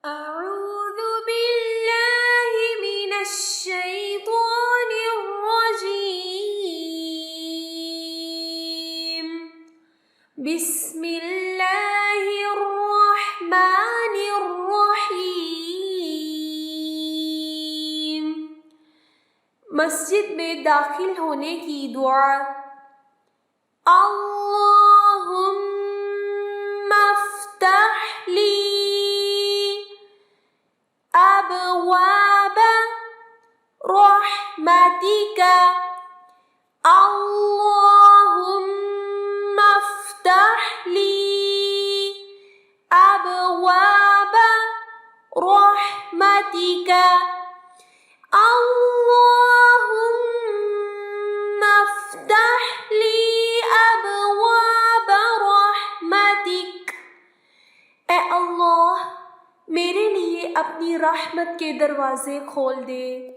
أعوذ بالله من الشيطان الرجيم بسم الله الرحمن الرحيम। मस्जिद में दाखिल होने की दुआ। अल्लाहुम्मा अफ्तह ली अबवाब रहमतिका। अल्लाहुम्मा अफ्तह ली अबवाब रहमतिका। अल्लाहुम्मा अफ्तह ली अबवाब रहमतिक। ए अल्लाह, मेरे लिए अपनी रहमत के दरवाजे खोल दे।